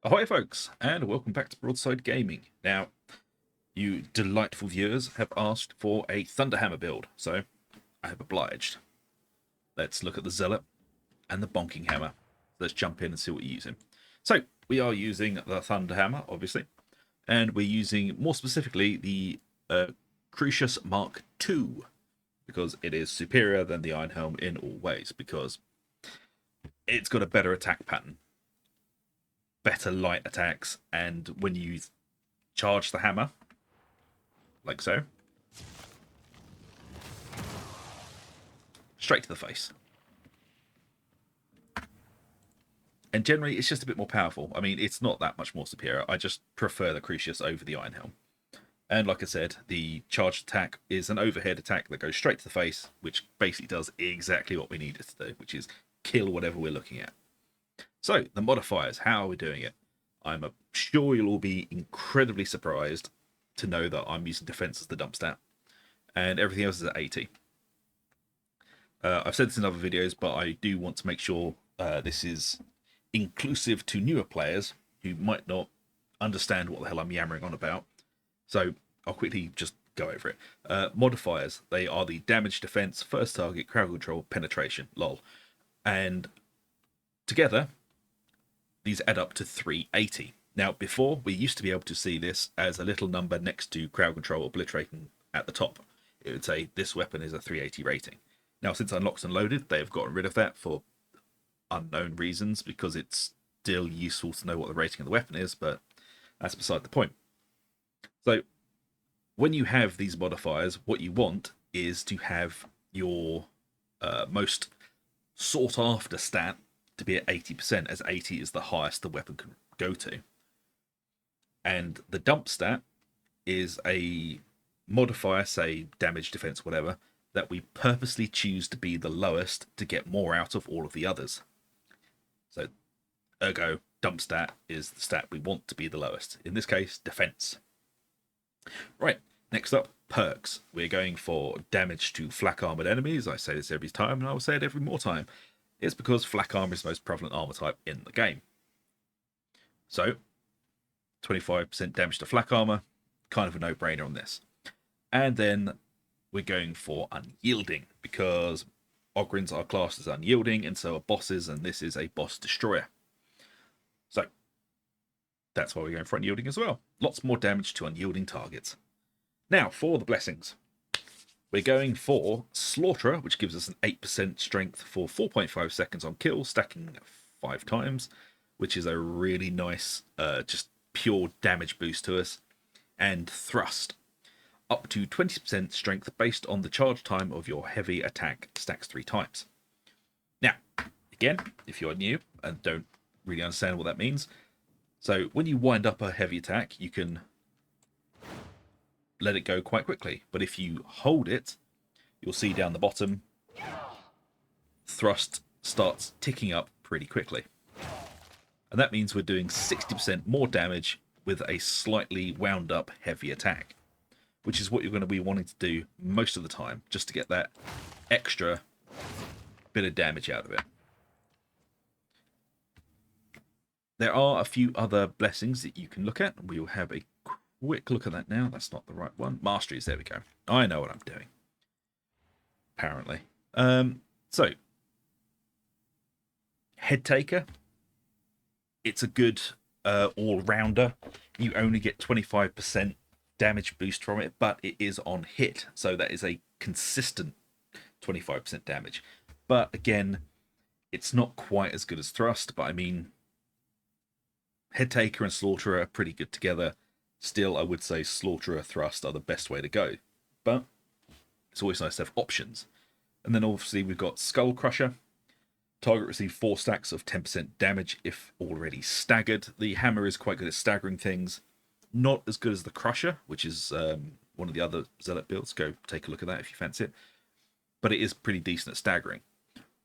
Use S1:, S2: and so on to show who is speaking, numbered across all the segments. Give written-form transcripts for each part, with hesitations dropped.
S1: Ahoy folks, and welcome back to Broadside Gaming. Now, you delightful viewers have asked for a Thunderhammer build, so I have obliged. Let's look at the Zealot and the Bonking Hammer. Let's jump in and see what you're using. So, we are using the Thunderhammer, obviously, and we're using, more specifically, the Crucius Mark II, because it is superior than the Iron Helm in all ways, because it's got a better attack pattern, better light attacks, and when you charge the hammer, like so, straight to the face. And generally, it's just a bit more powerful. I mean, it's not that much more superior. I just prefer the Crucius over the Iron Helm. And like I said, the charged attack is an overhead attack that goes straight to the face, which basically does exactly what we need it to do, which is kill whatever we're looking at. So, the modifiers, how are we doing it? I'm sure you'll all be incredibly surprised to know that I'm using defense as the dump stat, and everything else is at 80. I've said this in other videos, but I do want to make sure this is inclusive to newer players who might not understand what the hell I'm yammering on about. So I'll quickly just go over it. Modifiers, they are the damage, defense, first target, crowd control, penetration, lol. And together, these add up to 380. Now, before, we used to be able to see this as a little number next to crowd control obliterating at the top. It would say this weapon is a 380 rating. Now, since Unlocked and Loaded, they have gotten rid of that for unknown reasons, because it's still useful to know what the rating of the weapon is, but that's beside the point. So, when you have these modifiers, what you want is to have your most sought after stat to be at 80%, as 80 is the highest the weapon can go to. And the dump stat is a modifier, say damage, defense, whatever, that we purposely choose to be the lowest to get more out of all of the others. So, ergo, dump stat is the stat we want to be the lowest. In this case, defense. Right, next up, perks. We're going for damage to flak armored enemies. I say this every time, and I will say it every more time. It's because flak armor is the most prevalent armor type in the game. So, 25% damage to flak armor, kind of a no-brainer on this. And then we're going for unyielding, because Ogryns are classed as unyielding, and so are bosses, and this is a boss destroyer. So, that's why we're going for unyielding as well. Lots more damage to unyielding targets. Now, for the blessings. We're going for Slaughterer, which gives us an 8% strength for 4.5 seconds on kill, stacking 5 times, which is a really nice, just pure damage boost to us. And Thrust, up to 20% strength based on the charge time of your heavy attack, stacks 3 times. Now, again, if you're new and don't really understand what that means, so when you wind up a heavy attack, you can let it go quite quickly. But if you hold it, you'll see down the bottom, thrust starts ticking up pretty quickly. And that means we're doing 60% more damage with a slightly wound up heavy attack, which is what you're going to be wanting to do most of the time, just to get that extra bit of damage out of it. There are a few other blessings that you can look at. We will have a quick look at that now. That's not the right one. Masteries, there we go. I know what I'm doing, apparently. So, Head Taker. It's a good all-rounder. You only get 25% damage boost from it, but it is on hit. So that is a consistent 25% damage. But again, it's not quite as good as Thrust, but I mean, Head Taker and Slaughterer are pretty good together. Still, I would say Slaughterer, Thrust are the best way to go. But it's always nice to have options. And then obviously we've got Skull Crusher. Target receive 4 stacks of 10% damage if already staggered. The hammer is quite good at staggering things. Not as good as the Crusher, which is one of the other Zealot builds. Go take a look at that if you fancy it. But it is pretty decent at staggering.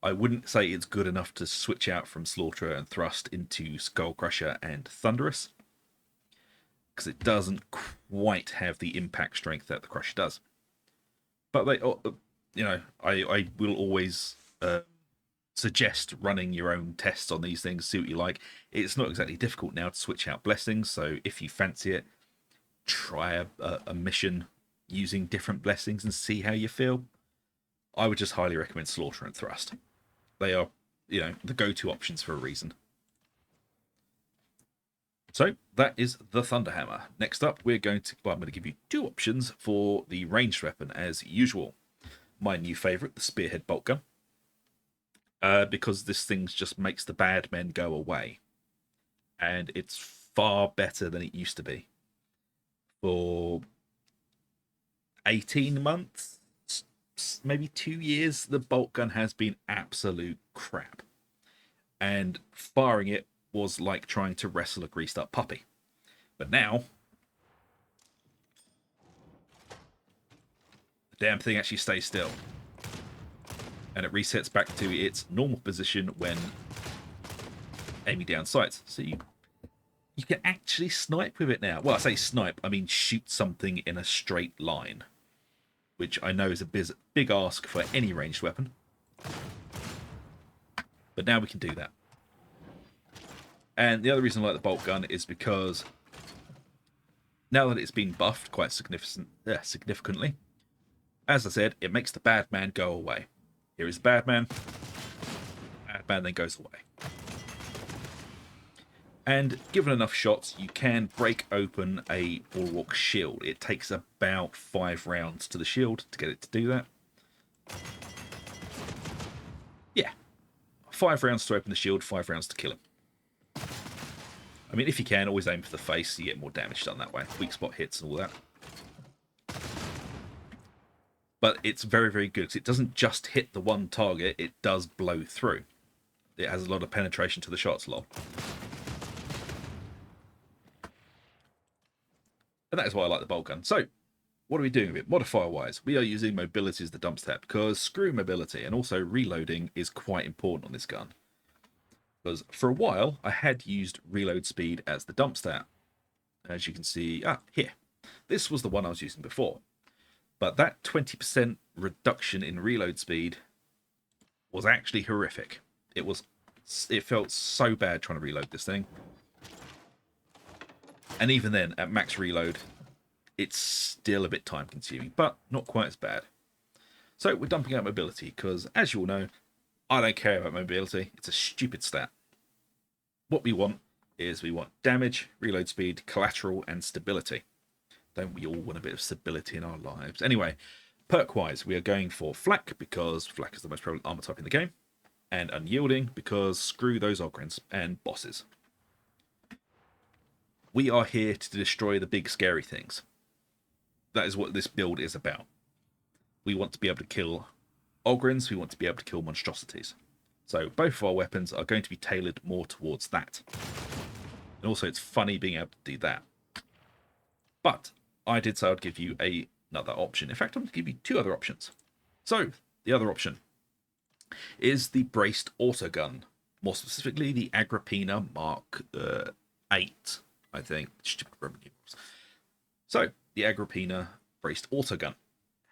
S1: I wouldn't say it's good enough to switch out from Slaughterer and Thrust into Skull Crusher and Thunderous, because it doesn't quite have the impact strength that the Crusher does. But they, I will always suggest running your own tests on these things, see what you like. It's not exactly difficult now to switch out blessings, so if you fancy it, try a mission using different blessings and see how you feel. I would just highly recommend Slaughter and Thrust. They are, the go-to options for a reason. So that is the Thunderhammer. Next up, I'm going to give you two options for the ranged weapon as usual. My new favourite, the Spearhead Bolt Gun, because this thing just makes the bad men go away, and it's far better than it used to be. For 18 months, maybe 2 years, the bolt gun has been absolute crap, and firing it was like trying to wrestle a greased up puppy. But now the damn thing actually stays still, and it resets back to its normal position when aiming down sights. So you can actually snipe with it now. Well, I say snipe, I mean shoot something in a straight line, which I know is a big ask for any ranged weapon. But now we can do that. And the other reason I like the bolt gun is because now that it's been buffed quite significantly, as I said, it makes the bad man go away. Here is the bad man then goes away. And given enough shots, you can break open a Bulwark shield. It takes about 5 rounds to the shield to get it to do that. Yeah, 5 rounds to open the shield, 5 rounds to kill him. I mean, if you can, always aim for the face, so you get more damage done that way. Weak spot hits and all that. But it's very, very good, because it doesn't just hit the one target, it does blow through. It has a lot of penetration to the shot slot. And that is why I like the bolt gun. So, what are we doing with it? Modifier-wise, we are using mobility as the dump stat, because screw mobility, and also reloading is quite important on this gun. Because for a while, I had used reload speed as the dump stat. As you can see, here. This was the one I was using before. But that 20% reduction in reload speed was actually horrific. It felt so bad trying to reload this thing. And even then, at max reload, it's still a bit time consuming, but not quite as bad. So we're dumping out mobility, because as you all know, I don't care about mobility. It's a stupid stat. What we want is damage, reload speed, collateral, and stability. Don't we all want a bit of stability in our lives? Anyway, perk-wise, we are going for Flak, because Flak is the most prevalent armor type in the game, and Unyielding, because screw those Ogryns and bosses. We are here to destroy the big scary things. That is what this build is about. We want to be able to kill Ogryns, we want to be able to kill monstrosities. So both of our weapons are going to be tailored more towards that. And also it's funny being able to do that. But I did say I'd give you another option. In fact, I'm going to give you 2 other options. So the other option is the braced autogun. More specifically, the Agrippina Mark 8, I think. Stupid Roman numerals. So the Agrippina braced autogun.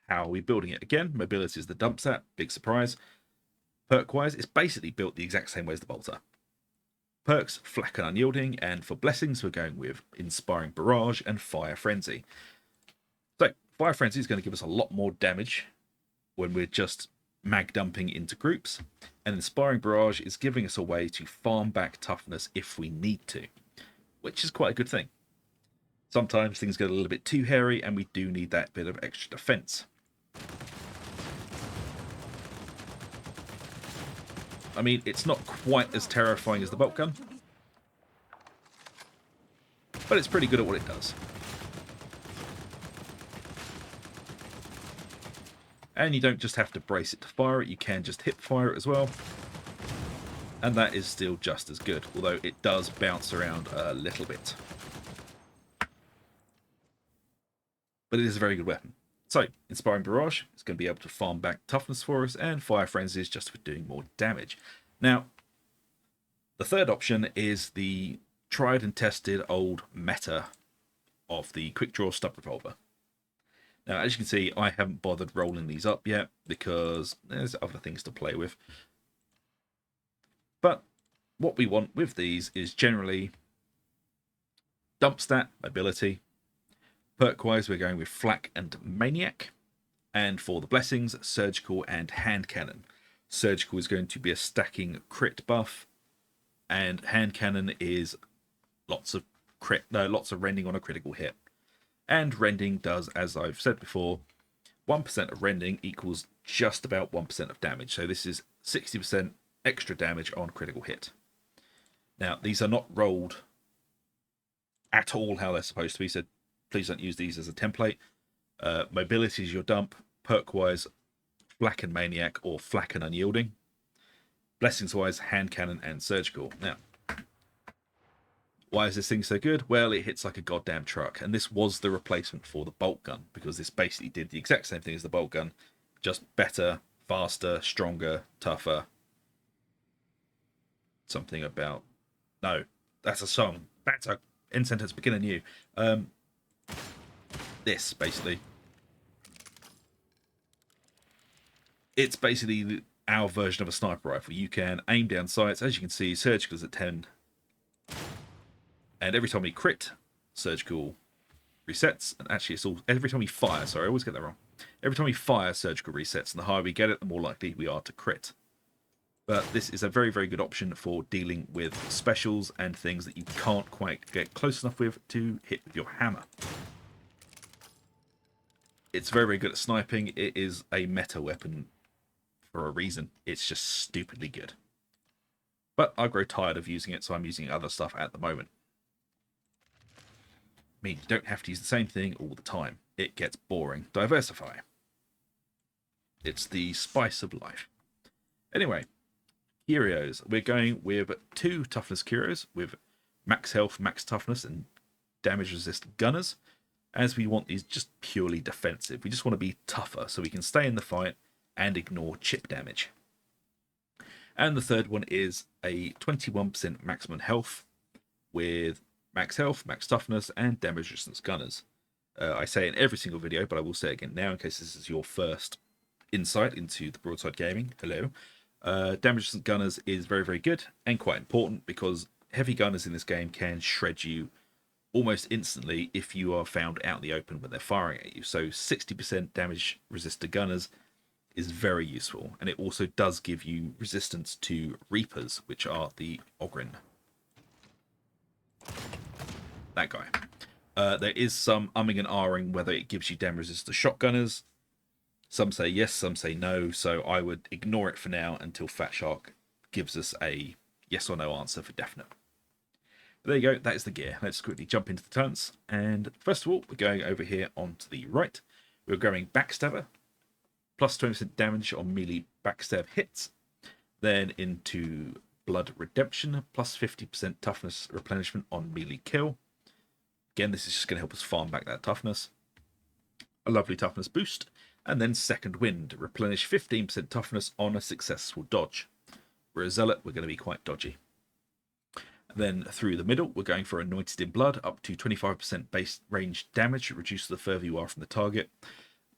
S1: How are we building it? Again, mobility is the dump stat. Big surprise. Perk-wise, it's basically built the exact same way as the bolter. Perks, Flak and Unyielding, and for blessings, we're going with Inspiring Barrage and Fire Frenzy. So, Fire Frenzy is going to give us a lot more damage when we're just mag dumping into groups, and Inspiring Barrage is giving us a way to farm back toughness if we need to, which is quite a good thing. Sometimes things get a little bit too hairy, and we do need that bit of extra defense. I mean, it's not quite as terrifying as the bolt gun, but it's pretty good at what it does. And you don't just have to brace it to fire it, you can just hip fire it as well. And that is still just as good, although it does bounce around a little bit. But it is a very good weapon. So, Inspiring Barrage is going to be able to farm back toughness for us, and Fire Frenzy is just for doing more damage. Now, the third option is the tried and tested old meta of the Quick Draw Stub Revolver. Now, as you can see, I haven't bothered rolling these up yet because there's other things to play with. But what we want with these is generally dump stat, mobility. Perk-wise, we're going with Flak and Maniac. And for the blessings, Surgical and Hand Cannon. Surgical is going to be a stacking crit buff, and Hand Cannon is lots of rending on a critical hit. And rending does, as I've said before, 1% of rending equals just about 1% of damage. So this is 60% extra damage on critical hit. Now, these are not rolled at all how they're supposed to be, so please don't use these as a template. Mobility is your dump. Perk-wise, Flak and Maniac or Flak and Unyielding. Blessings-wise, Hand Cannon and Surgical. Now, why is this thing so good? Well, it hits like a goddamn truck, and this was the replacement for the bolt gun, because this basically did the exact same thing as the bolt gun, just better, faster, stronger, tougher. Something about... No, that's a song. That's a end sentence, begin anew. This, basically. It's basically our version of a sniper rifle. You can aim down sights. As you can see, Surgical's at 10. And every time we crit, Surgical resets. And actually, it's all every time we fire. Sorry, I always get that wrong. Every time we fire, Surgical resets. And the higher we get it, the more likely we are to crit. But this is a very, very good option for dealing with specials and things that you can't quite get close enough with to hit with your hammer. It's very, very good at sniping. It is a meta weapon for a reason. It's just stupidly good. But I grow tired of using it, so I'm using other stuff at the moment. I mean, you don't have to use the same thing all the time. It gets boring. Diversify. It's the spice of life. Anyway, heroes. We're going with 2 toughness heroes with max health, max toughness, and damage resist gunners, as we want these just purely defensive. We just want to be tougher so we can stay in the fight and ignore chip damage. And the third one is a 21% maximum health with max health, max toughness, and damage resistance gunners. I say it in every single video, but I will say it again now in case this is your first insight into the Broadside Gaming. Hello. Damage resistant gunners is very, very good and quite important, because heavy gunners in this game can shred you almost instantly if you are found out in the open when they're firing at you. So 60% damage resistor gunners is very useful, and it also does give you resistance to Reapers, which are the Ogryn. That guy. There is some umming and ahhing whether it gives you damage resist to shotgunners. Some say yes, some say no, so I would ignore it for now until Fat Shark gives us a yes or no answer for definite. But there you go, that is the gear. Let's quickly jump into the talents. And first of all, we're going over here onto the right. We're going Backstabber, plus 20% damage on melee backstab hits. Then into Blood Redemption, plus 50% toughness replenishment on melee kill. Again, this is just going to help us farm back that toughness. A lovely toughness boost. And then Second Wind, replenish 15% toughness on a successful dodge. We're a Zealot, we're going to be quite dodgy. And then through the middle, we're going for Anointed in Blood, up to 25% base range damage, reduced the further you are from the target.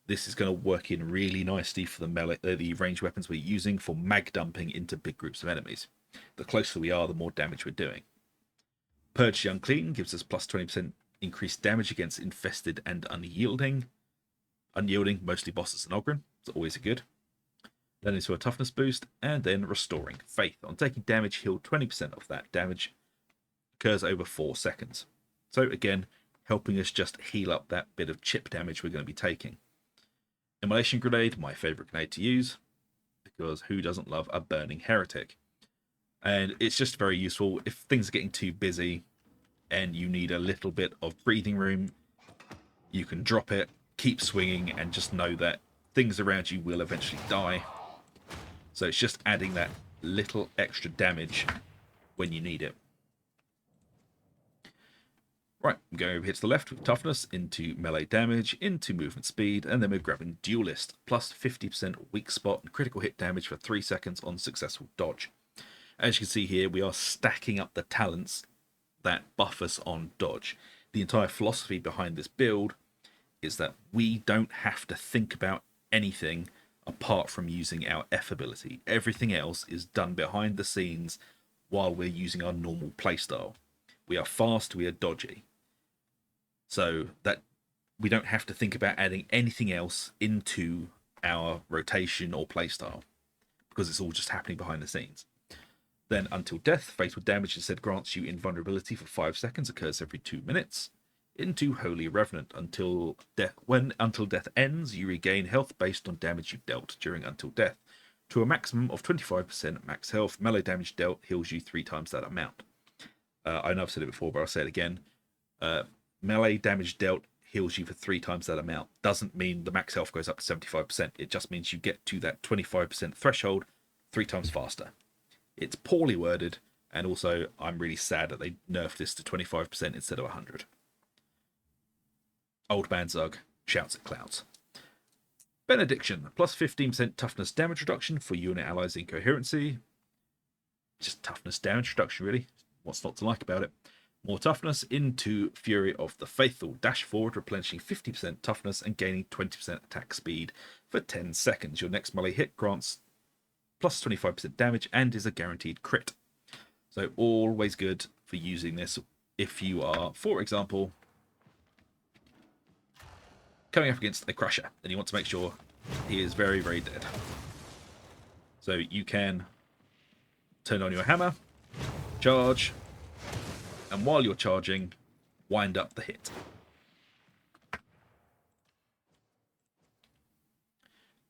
S1: This is going to work in really nicely for the melee, the ranged weapons we're using for mag dumping into big groups of enemies. The closer we are, the more damage we're doing. Purge the Unclean gives us plus 20% increased damage against infested and unyielding. Unyielding, mostly bosses and Ogryn. It's always a good. Then into a toughness boost, and then Restoring Faith. On taking damage, heal 20% of that damage. Occurs over 4 seconds. So again, helping us just heal up that bit of chip damage we're going to be taking. Immolation Grenade, my favourite grenade to use, because who doesn't love a burning heretic? And it's just very useful if things are getting too busy and you need a little bit of breathing room. You can drop it, keep swinging, and just know that things around you will eventually die. So it's just adding that little extra damage when you need it. Right, I'm going over here to the left with toughness, into melee damage, into movement speed, and then we're grabbing Duelist, plus 50% weak spot and critical hit damage for 3 seconds on successful dodge. As you can see here, we are stacking up the talents that buff us on dodge. The entire philosophy behind this build is that we don't have to think about anything apart from using our F ability. Everything else is done behind the scenes while we're using our normal playstyle. We are fast, we are dodgy. So that we don't have to think about adding anything else into our rotation or playstyle, because it's all just happening behind the scenes. Then Until Death, fatal damage instead grants you invulnerability for 5 seconds, occurs every 2 minutes. Into Holy Revenant, until death ends, you regain health based on damage you dealt during Until Death. To a maximum of 25% max health, melee damage dealt heals you 3 times that amount. I know I've said it before, but I'll say it again. Melee damage dealt heals you for 3 times that amount. Doesn't mean the max health goes up to 75%. It just means you get to that 25% threshold 3 times faster. It's poorly worded, and also I'm really sad that they nerfed this to 25% instead of 100. Old Man Zug shouts at clouds. Benediction, plus 15% toughness damage reduction for you and allies in coherency. Just toughness damage reduction, really. What's not to like about it? More toughness into Fury of the Faithful. Dash forward, replenishing 50% toughness and gaining 20% attack speed for 10 seconds. Your next melee hit grants plus 25% damage and is a guaranteed crit. So always good for using this if you are, for example, coming up against a Crusher and you want to make sure he is very, very dead. So you can turn on your hammer, charge, and while you're charging, wind up the hit.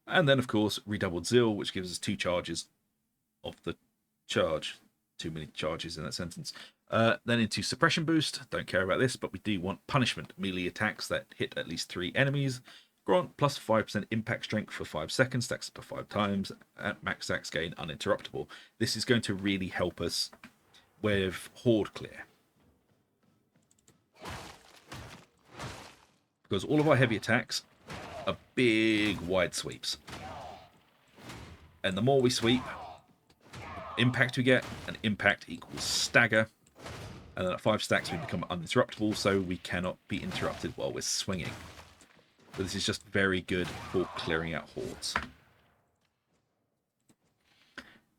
S1: And then, of course, Redoubled Zeal, which gives us 2 charges of the charge. Too many charges in that sentence. Then into Suppression Boost. Don't care about this, but we do want Punishment. Melee attacks that hit at least 3 enemies. Grant plus 5% impact strength for 5 seconds. Stacks up to 5 times. At max stacks gain uninterruptible. This is going to really help us with Horde Clear. Because all of our heavy attacks are big, wide sweeps. And the more we sweep, impact we get, and impact equals stagger. And then at 5 stacks we become uninterruptible, so we cannot be interrupted while we're swinging. So this is just very good for clearing out hordes.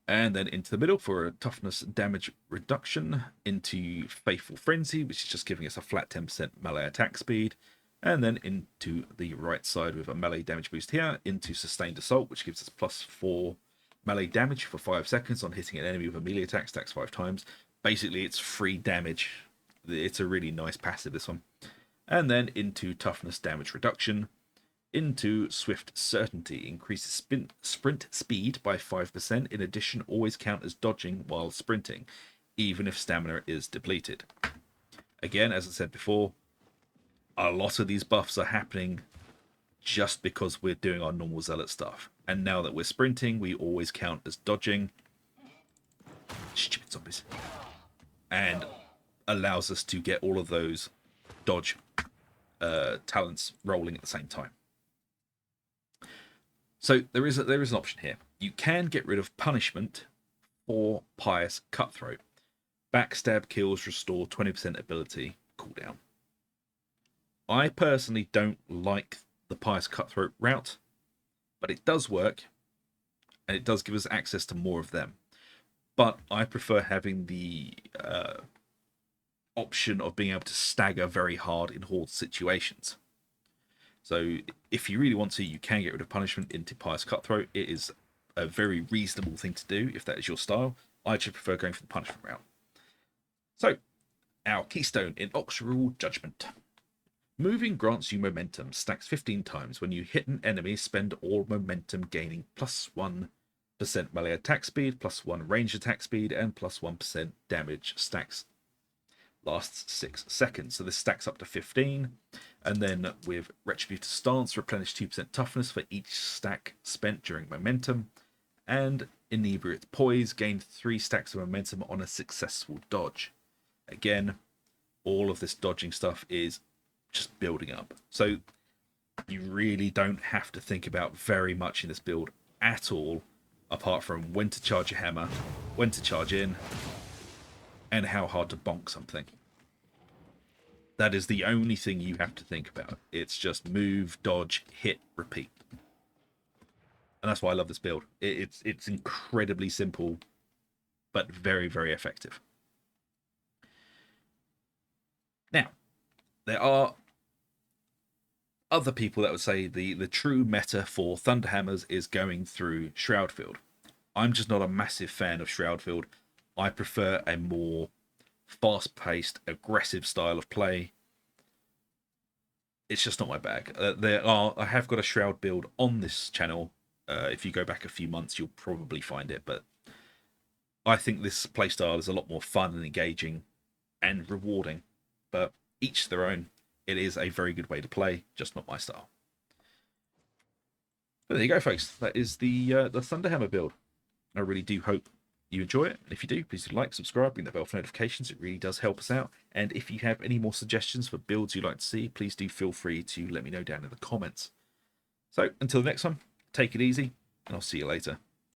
S1: And then into the middle for a toughness damage reduction into Faithful Frenzy, which is just giving us a flat 10% melee attack speed. And then into the right side with a melee damage boost here, into Sustained Assault, which gives us plus 4 melee damage for 5 seconds on hitting an enemy with a melee attack, stacks 5 times. Basically, it's free damage. It's a really nice passive, this one. And then into Toughness Damage Reduction, into Swift Certainty, increases sprint speed by 5%. In addition, always count as dodging while sprinting, even if stamina is depleted. Again, as I said before, a lot of these buffs are happening just because we're doing our normal Zealot stuff. And now that we're sprinting, we always count as dodging. Stupid zombies. And allows us to get all of those dodge talents rolling at the same time. So there is an option here. You can get rid of punishment for Pious Cutthroat. Backstab kills restore 20% ability cooldown. I personally don't like the Pious Cutthroat route, but it does work, and it does give us access to more of them. But I prefer having the option of being able to stagger very hard in horde situations. So if you really want to, you can get rid of punishment into Pious Cutthroat. It is a very reasonable thing to do if that is your style. I actually prefer going for the punishment route. So, our keystone in Ox Rule Judgment. Moving grants you momentum, stacks 15 times. When you hit an enemy, spend all momentum, gaining plus 1% melee attack speed, plus 1 range attack speed, and plus 1% damage. Stacks lasts 6 seconds. So this stacks up to 15. And then with Retributive Stance, replenish 2% toughness for each stack spent during momentum. And Inebriate Poise, gain 3 stacks of momentum on a successful dodge. Again, all of this dodging stuff is just building up. So you really don't have to think about very much in this build at all, apart from when to charge your hammer, when to charge in, and how hard to bonk something. That is the only thing you have to think about. It's just move, dodge, hit, repeat. And that's why I love this build. It's incredibly simple, but very, very effective. Now, there are other people that would say the true meta for Thunderhammers is going through Shroudfield. I'm just not a massive fan of Shroudfield. I prefer a more fast-paced, aggressive style of play. It's just not my bag. I have got a Shroud build on this channel. If you go back a few months, you'll probably find it. But I think this playstyle is a lot more fun and engaging and rewarding. But each their own. It is a very good way to play, just not my style. But there you go, folks. That is the Thunderhammer build. I really do hope you enjoy it. And if you do, please do like, subscribe, ring the bell for notifications. It really does help us out. And if you have any more suggestions for builds you'd like to see, please do feel free to let me know down in the comments. So until the next one, take it easy, and I'll see you later.